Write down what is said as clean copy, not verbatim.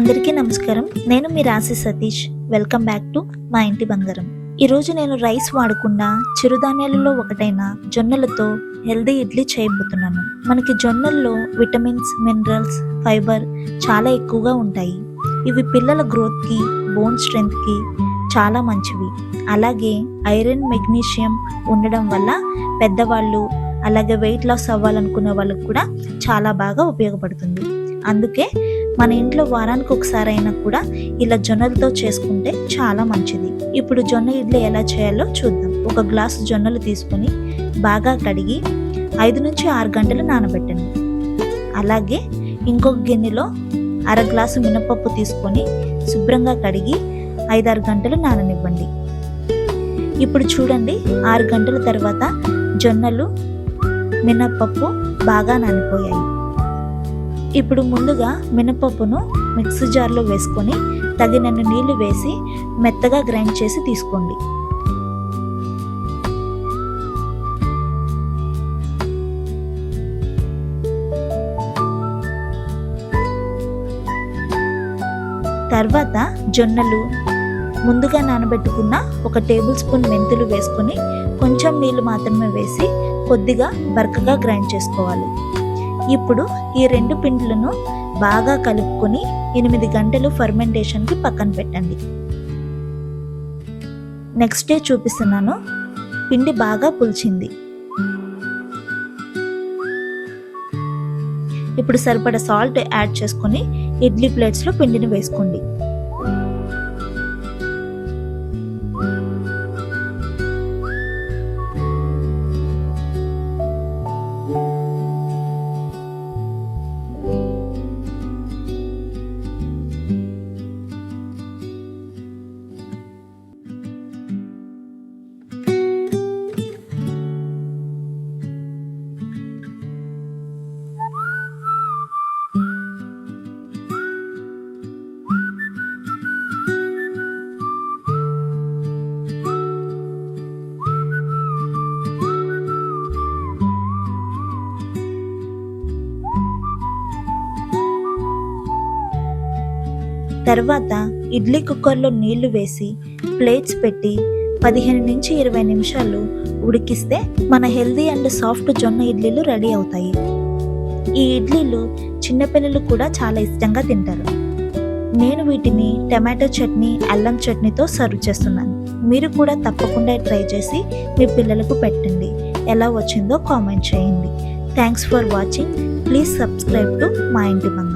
అందరికీ నమస్కారం. నేను మీ రాశి సతీష్. వెల్కమ్ బ్యాక్ టు మా ఇంటి బంగారం. ఈరోజు నేను రైస్ వాడకుండా చిరుధాన్యాలలో ఒకటైన జొన్నలతో హెల్దీ ఇడ్లీ చేయబోతున్నాను. మనకి జొన్నల్లో విటమిన్స్, మినరల్స్, ఫైబర్ చాలా ఎక్కువగా ఉంటాయి. ఇవి పిల్లల గ్రోత్కి, బోన్ స్ట్రెంగ్త్కి చాలా మంచివి. అలాగే ఐరన్, మెగ్నీషియం ఉండడం వల్ల పెద్దవాళ్ళు, అలాగే వెయిట్ లాస్ అవ్వాలనుకునే వాళ్ళకు కూడా చాలా బాగా ఉపయోగపడుతుంది. అందుకే మన ఇంట్లో వారానికి ఒకసారి అయినా కూడా ఇలా జొన్నలతో చేసుకుంటే చాలా మంచిది. ఇప్పుడు జొన్న ఇడ్లీ ఎలా చేయాలో చూద్దాం. ఒక గ్లాసు జొన్నలు తీసుకొని బాగా కడిగి 5 నుంచి 6 గంటలు నానబెట్టండి. అలాగే ఇంకొక గిన్నెలో అర గ్లాసు మినపప్పు తీసుకొని శుభ్రంగా కడిగి 5-6 గంటలు నాననివ్వండి. ఇప్పుడు చూడండి, 6 గంటల తర్వాత జొన్నలు, మినపప్పు బాగా నానిపోయాయి. ఇప్పుడు ముందుగా మినపప్పును మిక్సీ జార్లో వేసుకొని తగినన్ని నీళ్లు వేసి మెత్తగా గ్రైండ్ చేసి తీసుకోండి. తర్వాత జొన్నలు, ముందుగా నానబెట్టుకున్న 1 టేబుల్ స్పూన్ మెంతులు వేసుకొని కొంచెం నీళ్లు మాత్రమే వేసి కొద్దిగా బరకగా గ్రైండ్ చేసుకోవాలి. ఇప్పుడు ఈ 2 పిండిలను బాగా కలుపుకొని 8 గంటలు ఫర్మెంటేషన్కి పక్కన పెట్టండి. నెక్స్ట్ డే చూపిస్తున్నాను. పిండి బాగా పులిచింది. ఇప్పుడు సరిపడా సాల్ట్ యాడ్ చేసుకొని ఇడ్లీ ప్లేట్స్లో పిండిని వేసుకోండి. తర్వాత ఇడ్లీ కుక్కర్లో నీళ్లు వేసి ప్లేట్స్ పెట్టి 15 నుంచి 20 నిమిషాలు ఉడికిస్తే మన హెల్దీ అండ్ సాఫ్ట్ జొన్న ఇడ్లీలు రెడీ అవుతాయి. ఈ ఇడ్లీలు చిన్నపిల్లలు కూడా చాలా ఇష్టంగా తింటారు. నేను వీటిని టమాటో చట్నీ, అల్లం చట్నీతో సర్వ్ చేస్తున్నాను. మీరు కూడా తప్పకుండా ట్రై చేసి మీ పిల్లలకు పెట్టండి. ఎలా వచ్చిందో కామెంట్ చేయండి. Thanks for watching. Please subscribe to మా ఇంటి బంగారం.